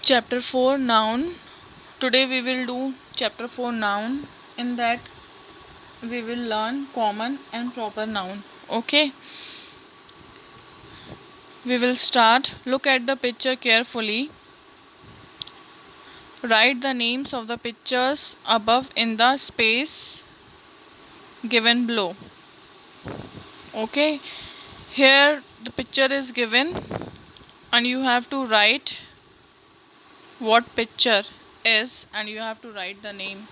Chapter 4 Noun. Today we will do Chapter 4 Noun. In that we will learn common and proper noun. Okay. We will start. Look at the picture carefully. Write the names of the pictures above in the space given below. Okay. Here the picture is given and you have to write what picture is and you have to write the name.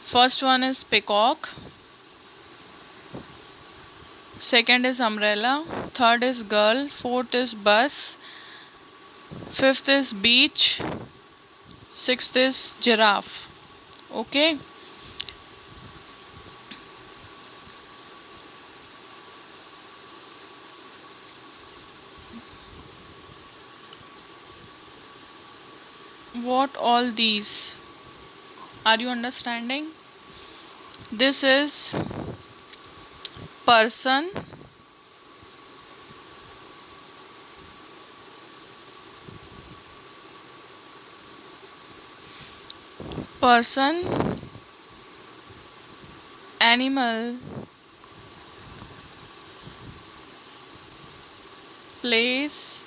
First one is peacock. Second is umbrella. Third is girl. Fourth is bus. Fifth is beach. Sixth is giraffe. Okay. What all these? Are you understanding? This is person, person, animal, place,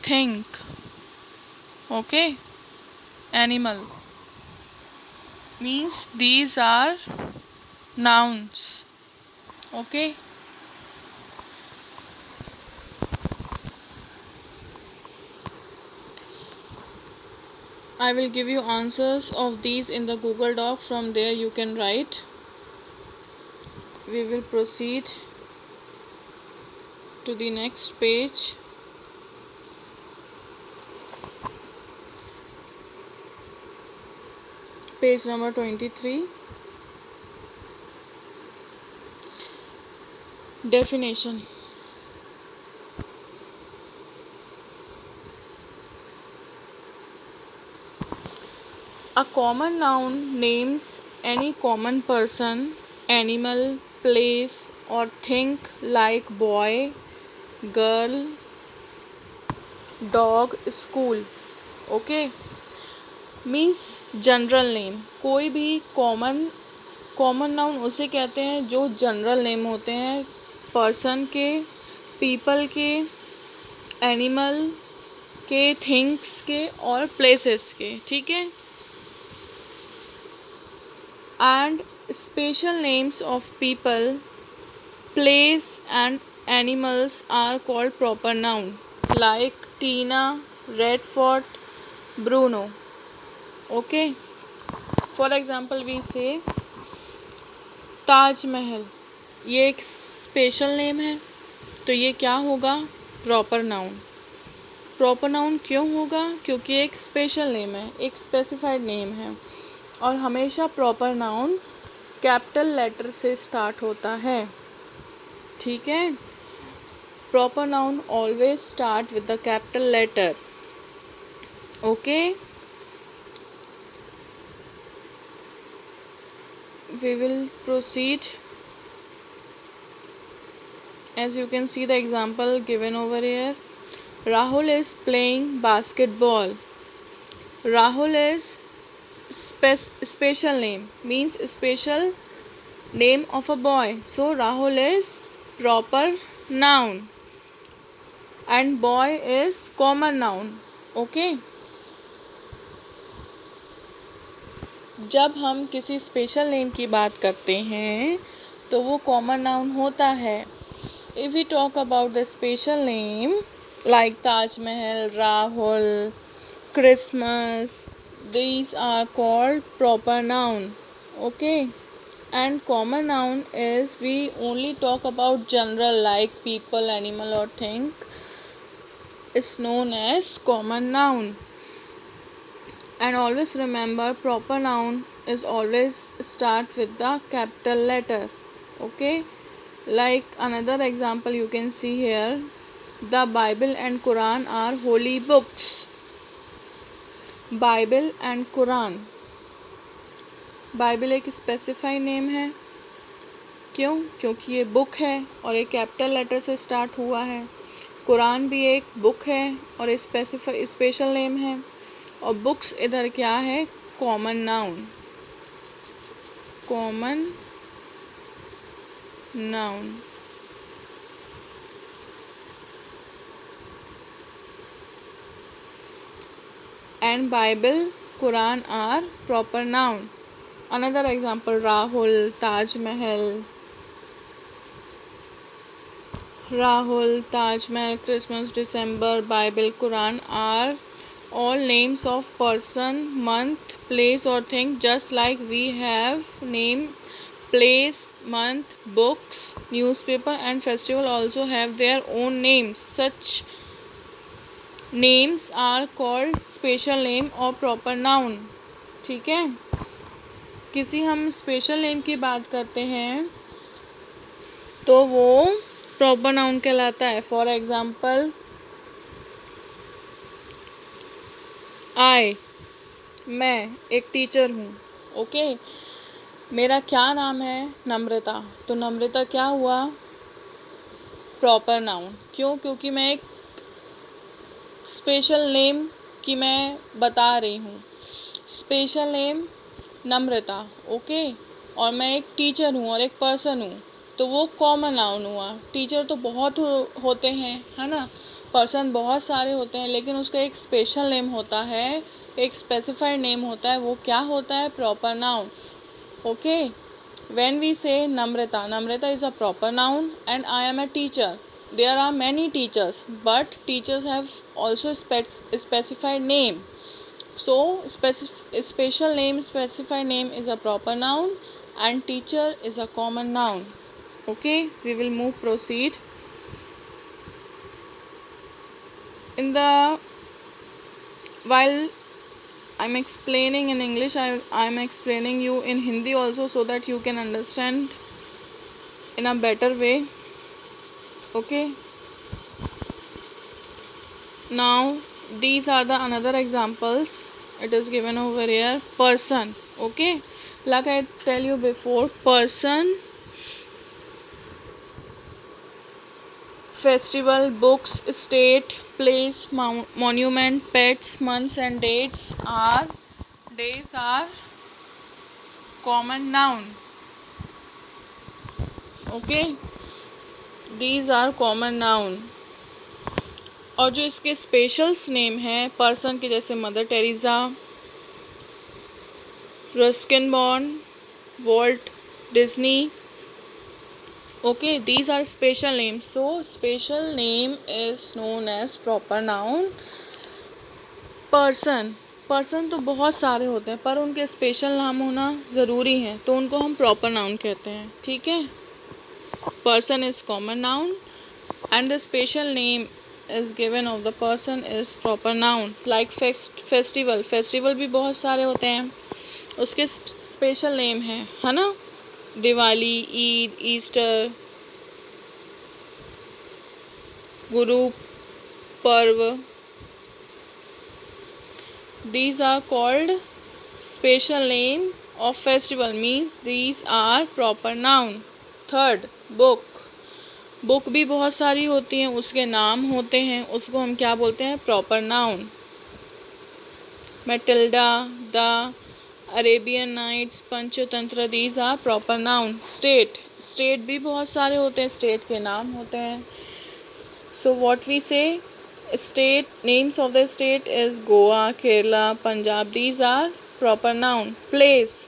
think. Okay. Animal means these are nouns. Okay. I will give you answers of these in the Google Doc. From there you can write. We will proceed to the next page. Page number 23. Definition. A common noun names any common person, animal, place, or thing like boy, girl, dog, school. Okay. Means general name. कोई भी common noun उसे कहते हैं जो general name होते हैं person के, people के, एनिमल के, थिंग्स के और प्लेसेस के. ठीक है. And special names of people, place and animals are called proper noun like Tina, Red Fort, Bruno. Okay. For example we say Taj Mahal. ये एक स्पेशल नेम है तो ये क्या होगा? Proper noun. प्रॉपर नाउन क्यों होगा? क्योंकि एक स्पेशल नेम है, एक स्पेसिफाइड नेम है और हमेशा प्रॉपर नाउन कैपिटल लेटर से स्टार्ट होता है. ठीक है. Proper noun always start with the capital letter. Okay. We will proceed. As you can see the example given over here. Rahul is playing basketball. Rahul is special name, means special name of a boy. So Rahul is proper noun and boy is common noun. Okay. जब हम किसी special name की बात करते हैं तो वो common noun होता है. If we talk about the special name like Taj Mahal, Rahul, Christmas, these are called proper noun. Okay. And common noun is we only talk about general like people, animal or thing is known as common noun. And always remember proper noun is always start with the capital letter. Okay. Like another example you can see here. The Bible and Quran are holy books. Bible and Quran. Bible एक specified name है. क्यों? क्योंकि ये book है और एक capital letter से start हुआ है. कुरान भी एक बुक है और स्पेशल नेम है, और बुक्स इधर क्या है, common noun, common noun. And Bible, Quran are proper noun. Another example, Rahul, Taj Mahal, Christmas, December, Bible, Quran are all names of person, month, place or thing, just like we have name, place, month, books, newspaper and festival also have their own names. Such names are called special name or proper noun. ठीक है, किसी हम special name की बात करते हैं तो वो प्रॉपर नाउन कहलाता है। फॉर एग्जाम्पल, मैं एक टीचर हूँ, ओके, मेरा क्या नाम है, नम्रता, तो नम्रता क्या हुआ, प्रॉपर नाउन। क्यों? क्योंकि मैं एक स्पेशल नेम की मैं बता रही हूँ, स्पेशल नेम नम्रता, ओके, और मैं एक टीचर हूँ और एक पर्सन हूँ, तो वो कॉमन नाउन हुआ। टीचर तो बहुत होते हैं, है ना, पर्सन बहुत सारे होते हैं, लेकिन उसका एक स्पेशल नेम होता है, एक स्पेसिफाइड नेम होता है, वो क्या होता है, proper noun, okay. When we say Namrata, Namrata is a proper noun and I am a teacher, there are many teachers but teachers have also specified name. So, special name, specified name is a proper noun and teacher is a common noun. Okay, we will proceed. While I'm explaining in English, I'm explaining you in Hindi also so that you can understand in a better way. Okay. Now, these are the another examples. It is given over here. Person, okay, like I tell you before, person, festival, books, state, place, monument, pets, months and days are common noun, okay, these are common noun. और जो इसके specials name हैं person के, जैसे mother Teresa, Ruskin born, Walt Disney, okay, these are special names. So special name is known as proper noun. Person तो बहुत सारे होते हैं पर उनके स्पेशल नाम होना ज़रूरी है, तो उनको हम प्रॉपर नाउन कहते हैं, ठीक है। Person is common noun and the special name is given of the person is proper noun. Like festival भी बहुत सारे होते हैं, उसके स्पेशल नेम है ना, Diwali, Eid, Easter, Guru Parv, these are called special name of festival, means these are proper noun. Third, book भी बहुत सारी होती हैं, उसके नाम होते हैं, उसको हम क्या बोलते हैं, proper noun. Matilda, the Arabian Nights, Panchatantra, these are proper noun. State भी बहुत सारे होते हैं, स्टेट के नाम होते हैं। सो व्हाट वी से, state names of the state is Goa, Kerala, Punjab, these are proper noun. place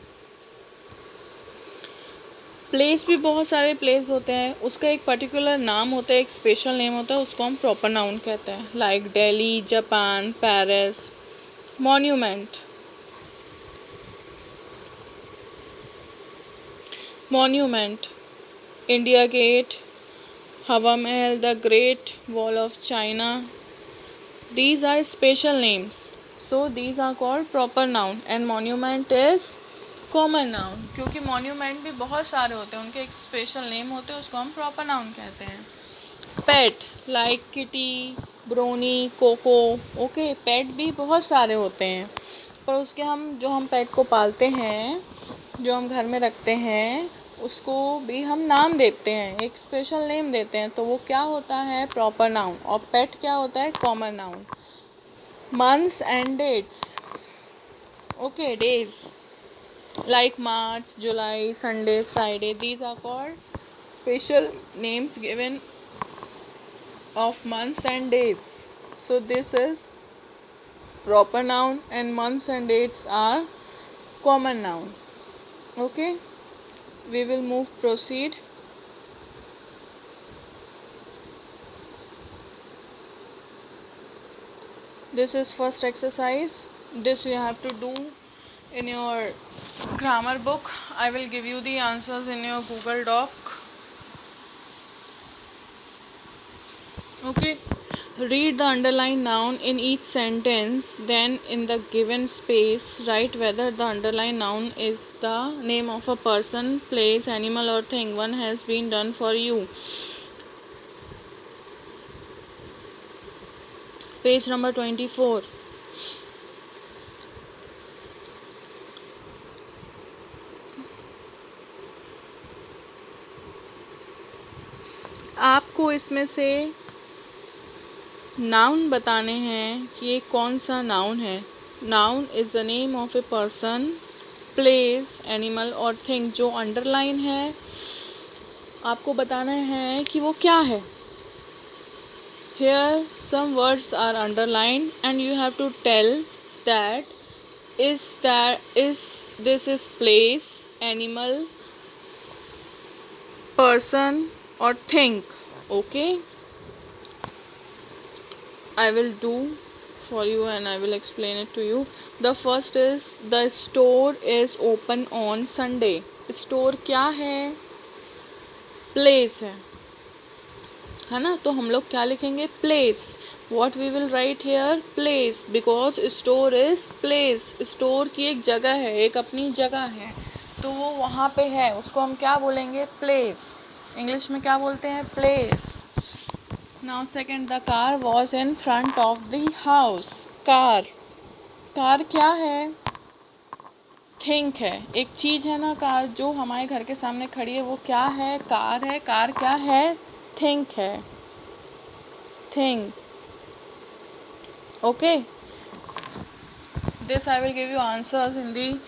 भी बहुत सारे प्लेस होते हैं, उसका एक पर्टिकुलर नाम होता है, एक स्पेशल नेम होता है, उसको हम प्रॉपर नाउन कहते हैं, like Delhi, Japan, Paris. Monument, India Gate, Hawa Mahal, the Great Wall of China, these are special names, so these are called proper noun and monument is common noun. क्योंकि monument भी बहुत सारे होते हैं, उनके एक स्पेशल नेम होते हैं, उसको हम प्रॉपर नाउन कहते हैं। पेट, लाइक किटी, ब्रोनी, कोको, ओके, पेट भी बहुत सारे होते हैं, पर उसके जो हम पेट को पालते हैं, जो हम घर में रखते हैं, उसको भी हम नाम देते हैं, एक स्पेशल नेम देते हैं, तो वो क्या होता है? Proper noun. और पेट क्या होता है? Common noun. Months and dates, okay, days like March, July, Sunday, Friday, these are called special names given of months and days. So this is proper noun and months and dates are common noun. Okay, we will proceed. This is first exercise. This you have to do in your grammar book. I will give you the answers in your Google Doc. Okay, read the underlined noun in each sentence, then in the given space write whether the underlined noun is the name of a person, place, animal or thing. One has been done for you. Page number 24. आपको इसमें से noun बताने हैं कि ये कौन सा noun है. Noun is the name of a person, place, animal और थिंग. जो अंडरलाइन है आपको बताना है कि वो क्या है. Here some words are underlined and you have to tell that is this is place, animal, person or thing. Okay, I will do for you and I will explain it to you. The first is the store is open on Sunday. Store क्या है? Place है ना. तो हम लोग क्या लिखेंगे? Place. What we will write here? Place, because store is place. Store की एक जगह है, एक अपनी जगह है, तो वो वहाँ पे है, उसको हम क्या बोलेंगे? प्लेस. इंग्लिश में क्या बोलते हैं? Place. Now second, the car was in front of the house. Car, car क्या है? थिंक है, एक चीज़ है ना. कार जो हमारे घर के सामने खड़ी है वो क्या है? कार है. कार क्या है? थिंक है. Think. Okay, this I will give you answers in the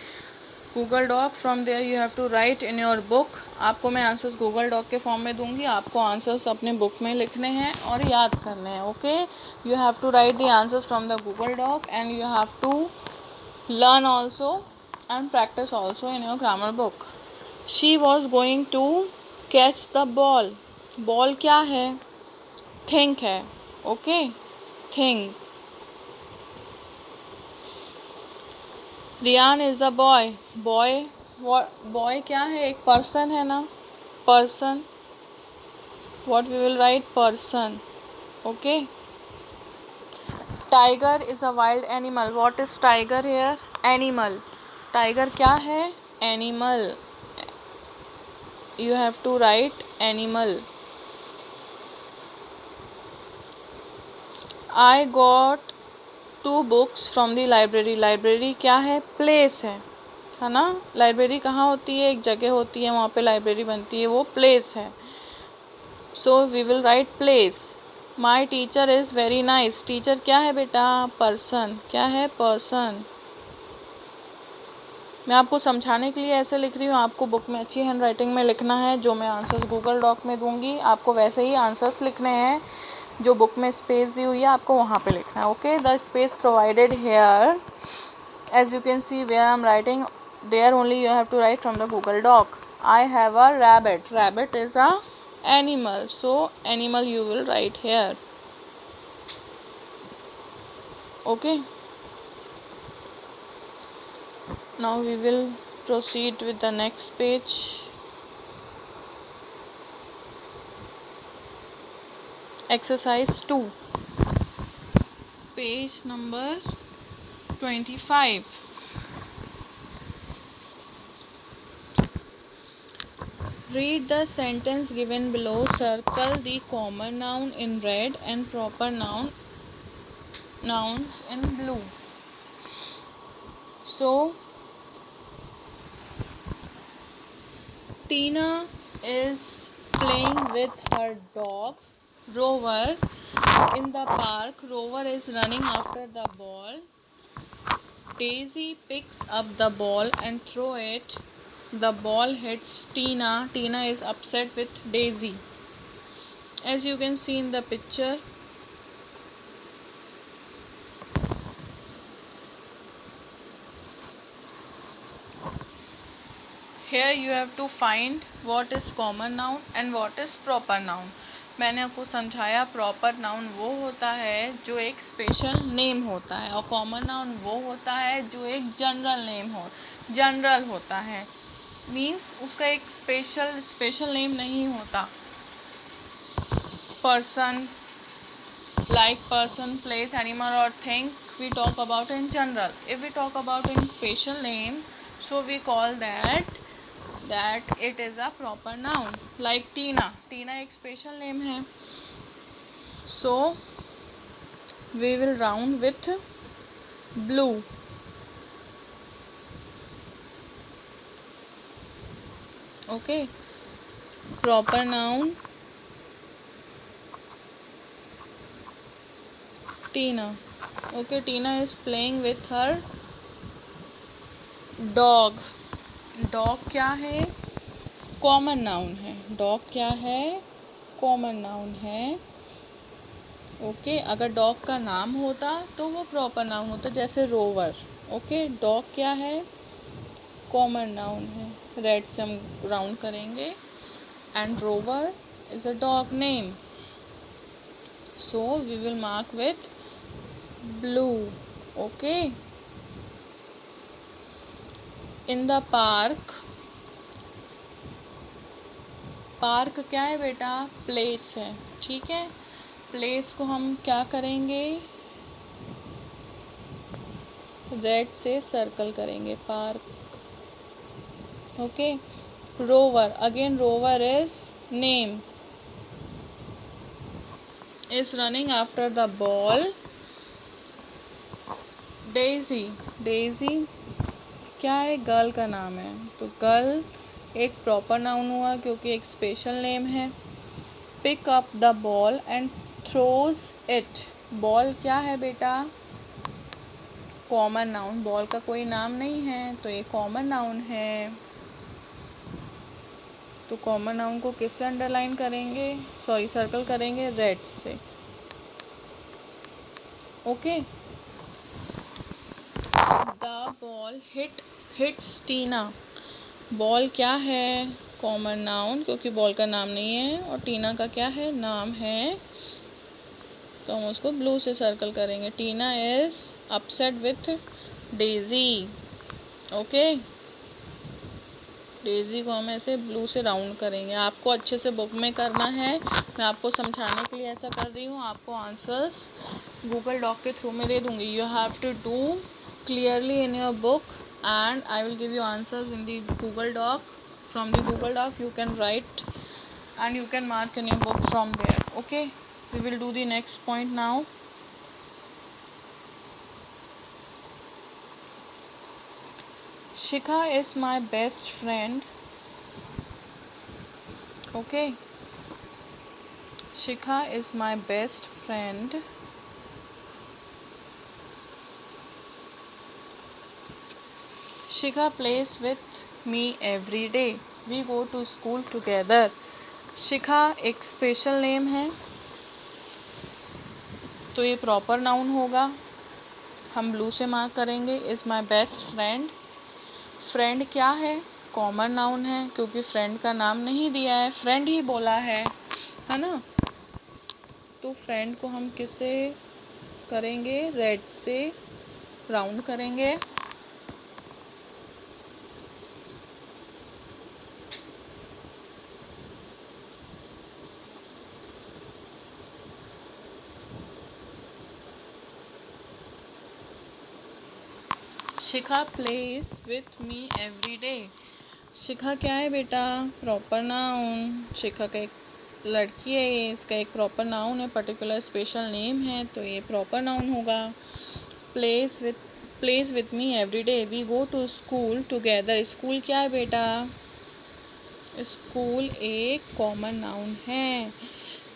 Google Doc. From there you have to write in your book. आपको मैं आंसर्स Google Doc के फॉर्म में दूंगी, आपको आंसर्स अपने बुक में लिखने हैं और याद करने हैं. Okay, you have to write the answers from the Google Doc and you have to learn also and practice also in your grammar book. She was going to catch the ball. Ball क्या है? Think है. Okay, think. Riyan is a boy. Boy, boy क्या है? एक person है ना. Person. What we will write? Person. Okay. Tiger is a wild animal. What is tiger here? Animal. Tiger क्या है? Animal. You have to write animal. I got 2 books from the library. Library क्या है? Place है ना. Library कहाँ होती है? एक जगह होती है, वहाँ पे लाइब्रेरी बनती है, वो प्लेस है. So we will write place. My teacher is very nice. Teacher क्या है बेटा? पर्सन. क्या है? पर्सन. मैं आपको समझाने के लिए ऐसे लिख रही हूँ, आपको बुक में अच्छी हैंड राइटिंग में लिखना है. जो मैं आंसर्स गूगल डॉक में दूंगी आपको वैसे ही आंसर्स लिखने हैं. जो बुक में स्पेस दी हुई है आपको वहाँ पे लिखना है. Okay, the space provided here, as you can see where I'm writing, there only you have to write from the Google Doc. I have a rabbit. Rabbit is a animal, so animal you will write here. Okay, now we will proceed with the next page. Exercise 2, page number 25. Read the sentence given below. Circle the common noun in red and proper nouns in blue. So Tina is playing with her dog Rover in the park. Rover is running after the ball. Daisy picks up the ball and throw it. The ball hits Tina. Tina is upset with Daisy. As you can see in the picture, here you have to find what is common noun and what is proper noun. मैंने आपको समझाया proper noun वो होता है जो एक special name होता है, और कॉमन नाउन वो होता है जो एक जनरल होता है। मीन्स उसका एक स्पेशल नेम नहीं होता। Person, like person, place, animal or thing we talk about in general. If we talk about in special name, so we call that it is a proper noun. Like Tina एक special name है, so we will round with blue. Okay, proper noun Tina. Okay, Tina is playing with her dog. Dog क्या है? Common noun है। Dog क्या है? Common noun है। Okay, अगर dog का नाम होता तो वो प्रॉपर नाउन होता, जैसे रोवर। ओके, डॉग क्या है? कॉमन नाउन है। रेड से हम राउंड करेंगे। And Rover is a dog name, so we will mark with blue. Okay, in the park क्या है बेटा? प्लेस है। ठीक है, प्लेस को हम क्या करेंगे? रेड से सर्कल करेंगे, park. Okay, rover, again rover is name, is running after the ball. Daisy क्या है? गर्ल का नाम है, तो गर्ल एक प्रॉपर नाउन हुआ क्योंकि एक स्पेशल नेम है. Pick up the ball and throws it. Ball क्या है बेटा? Common noun. बॉल का कोई नाम नहीं है तो ये कॉमन नाउन है. तो कॉमन नाउन को किससे अंडरलाइन करेंगे? सर्कल करेंगे रेड से. Okay, the ball hits Tina. Ball क्या है? कॉमन नाउन, क्योंकि बॉल का नाम नहीं है और टीना का क्या है? नाम है, तो हम उसको ब्लू से सर्कल करेंगे. Tina is upset with Daisy. Okay, Daisy को हम ऐसे ब्लू से राउंड करेंगे. आपको अच्छे से बुक में करना है, मैं आपको समझाने के लिए ऐसा कर रही हूँ. आपको आंसर्स गूगल डॉक के थ्रू में दे दूँगी. You have to do clearly in your book and I will give you answers in the Google Doc. From the Google Doc you can write and you can mark in your book from there. Okay, we will do the next point now. Shikha is my best friend. Okay, Shikha is my best friend. Shikha plays with me every day. We go to school together. शिखा एक special name है तो ये proper noun होगा, हम blue से mark करेंगे. Is my best friend. Friend क्या है? कॉमन नाउन है क्योंकि फ्रेंड का नाम नहीं दिया है, फ्रेंड ही बोला है ना. तो फ्रेंड को हम किससे करेंगे? रेड से राउंड करेंगे. Shikha plays with me every day. Shikha क्या है बेटा? Proper noun. शिखा का एक लड़की है, ये इसका एक प्रॉपर नाउन है, पर्टिकुलर स्पेशल नेम है, तो ये प्रॉपर नाउन होगा. Plays with me every day. We go to school together. School क्या है बेटा? स्कूल एक कॉमन नाउन है।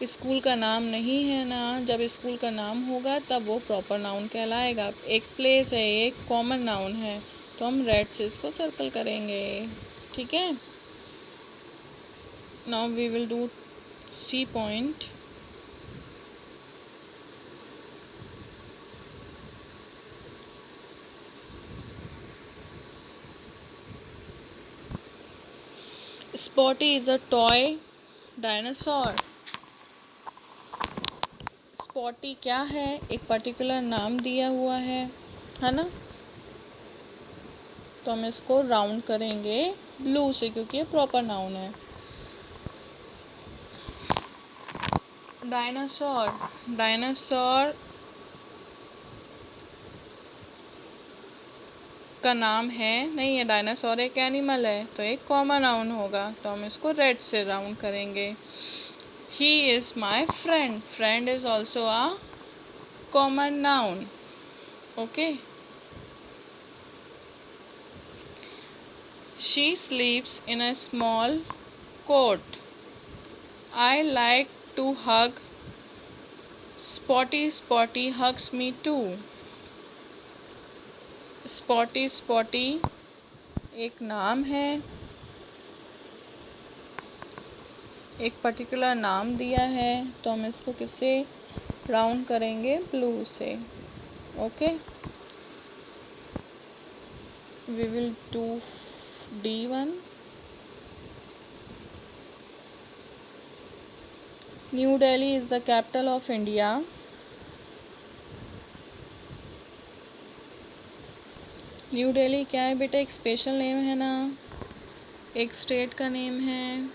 स्कूल का नाम नहीं है ना, जब स्कूल का नाम होगा तब वो प्रॉपर नाउन कहलाएगा। एक प्लेस है, एक कॉमन नाउन है, तो हम रेड से इसको सर्कल करेंगे। ठीक है, now we will do C point. Spotty is a toy dinosaur. Spotty क्या है? एक पर्टिकुलर नाम दिया हुआ है ना। तो हम इसको राउंड करेंगे ब्लू से, क्योंकि ये प्रॉपर नाउन है। डायनासोर, डायनासोर का नाम है नहीं, ये डायनासोर एक एनिमल है, तो एक कॉमन नाउन होगा, तो हम इसको रेड से राउंड करेंगे। He is my friend, friend is also a common noun. Okay, she sleeps in a small cot. I like to hug Spotty, Spotty hugs me too. Spotty, Spotty एक नाम है, एक पर्टिकुलर नाम दिया है, तो हम इसको किससे राउंड करेंगे? ब्लू से। Okay, we will do D1. New Delhi is the capital of India. New Delhi क्या है बेटा? एक स्पेशल नेम है ना, एक स्टेट का नेम है,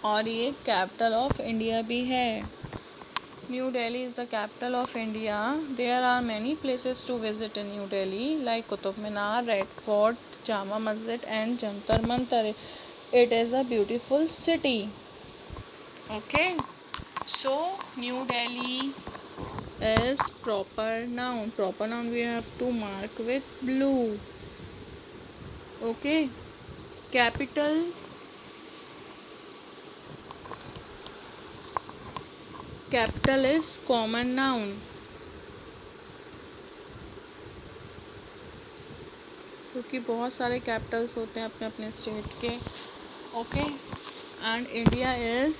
और ये कैपिटल ऑफ इंडिया भी है। New Delhi is the capital of India. There are many places to visit in New Delhi, like Qutub Minar, Red Fort, Jama Masjid, and Jantar Mantar. It is a beautiful city. Okay, so New Delhi is proper noun. Proper noun we have to mark with blue. Okay, capital. Capital is common noun. क्योंकि बहुत सारे Capitals होते हैं अपने अपने state के। Okay, and India is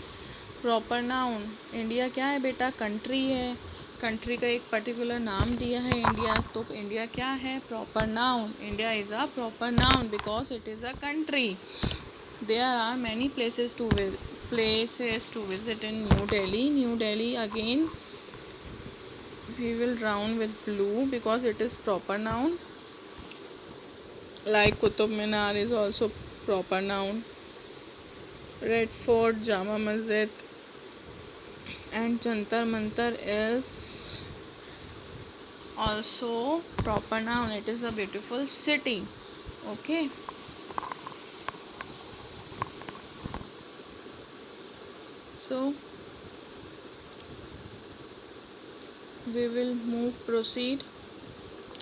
proper noun. India क्या है बेटा? कंट्री है। कंट्री का एक पर्टिकुलर नाम दिया है इंडिया, तो इंडिया क्या है? Proper noun. India is a proper noun because it is a country. There are many places to visit in New Delhi. New Delhi again we will round with blue because it is proper noun. Like Qutub Minar is also proper noun. Red Fort, Jama Masjid, and Jantar Mantar is also proper noun. It is a beautiful city. Okay, so we will proceed.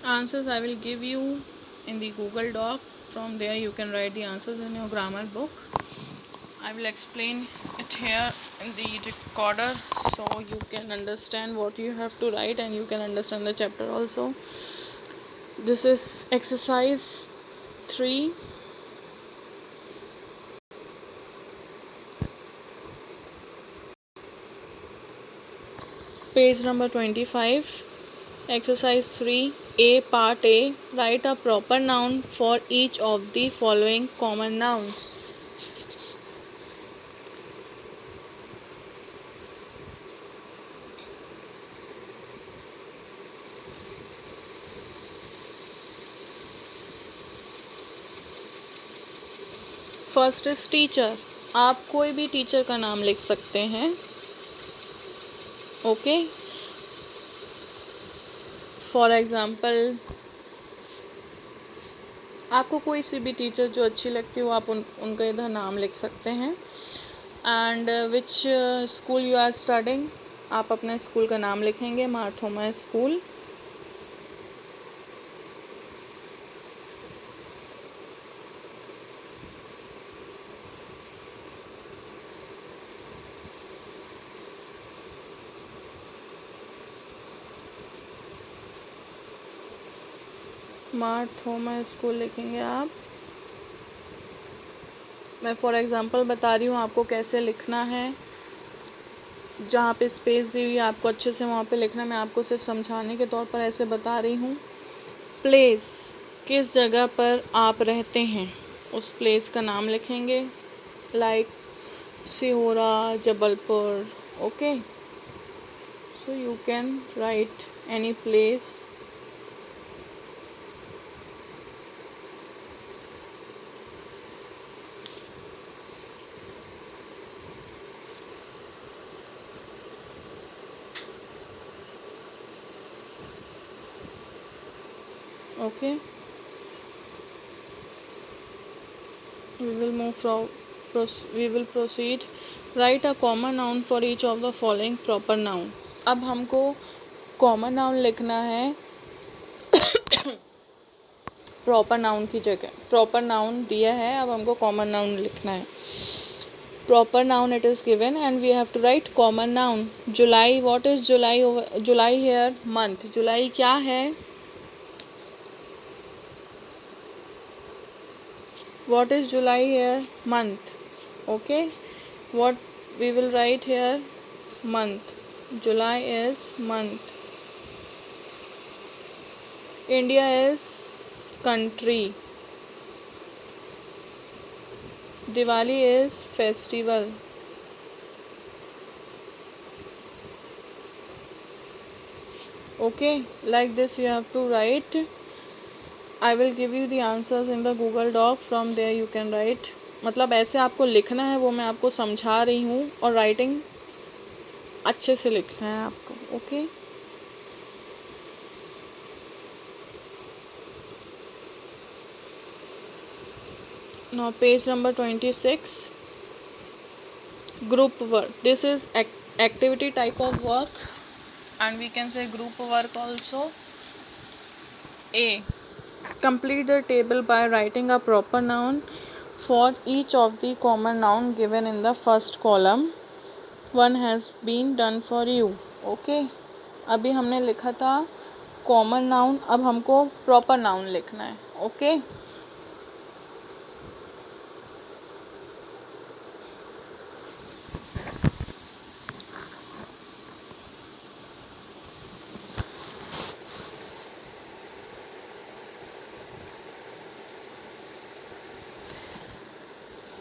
Answers I will give you in the Google Doc. From there you can write the answers in your grammar book. I will explain it here in the recorder so you can understand what you have to write and you can understand the chapter also. This is exercise 3. Page number 25. Exercise 3. A. Part A. Write a proper noun for each of the following common nouns. First is teacher. आप कोई भी teacher का नाम लिख सकते हैं। Okay, for example आपको कोई सी भी टीचर जो अच्छी लगती हो आप उनका इधर नाम लिख सकते हैं। And which school you are studying, आप अपने स्कूल का नाम लिखेंगे, मार्थोमा स्कूल। मार्थोमा स्कूल लिखेंगे आप। मैं फॉर एग्जांपल बता रही हूँ आपको कैसे लिखना है। जहाँ पे स्पेस दी हुई है आपको अच्छे से वहाँ पे लिखना। मैं आपको सिर्फ समझाने के तौर पर ऐसे बता रही हूँ। प्लेस, किस जगह पर आप रहते हैं उस प्लेस का नाम लिखेंगे। Like Sihora, Jabalpur. Okay, so you can write any place. Okay, we will proceed. Write a common noun for each of the following proper noun. अब हमको कॉमन नाउन लिखना है प्रॉपर नाउन की जगह। प्रॉपर नाउन दिया है, अब हमको कॉमन नाउन लिखना है। Proper noun it is given and we have to write common noun. July, what is July? July here month. जुलाई क्या है? What is July here? Month. Okay, what we will write here? Month. July is month. India is country. Diwali is festival. Okay, like this you have to write. I will give you the answers in the Google Doc. From there you can write. मतलब ऐसे आपको लिखना है, वो मैं आपको समझा रही हूँ, और राइटिंग अच्छे से लिखना है आपको। Okay, now page number 26. Group work. This is activity type of work and we can say group work also. A. Complete the table by writing a proper noun for each of the common noun given in the first column. One has been done for you. Okay, अभी हमने लिखा था common noun, अब हमको proper noun लिखना है। Okay,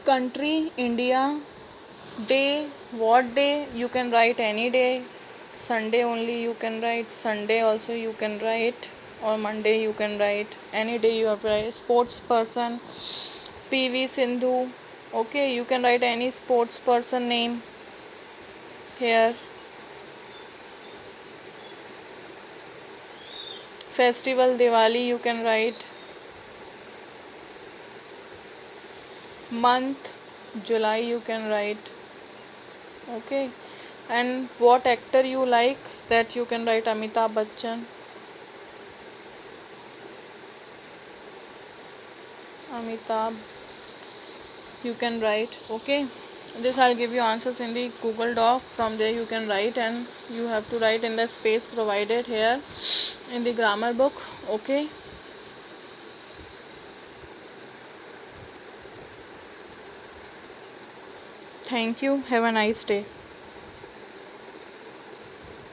country India. Day, what day? You can write any day. Sunday only you can write. Sunday also you can write, or Monday you can write. Any day you have to write. Sports person, PV Sindhu. Okay, you can write any sports person name here. Festival Diwali you can write. Month July you can write. Okay, and what actor you like, that you can write Amitabh Bachchan. Amitabh you can write. Okay, this I'll give you answers in the Google Doc. From there you can write, and you have to write in the space provided here in the grammar book. Okay, thank you, have a nice day.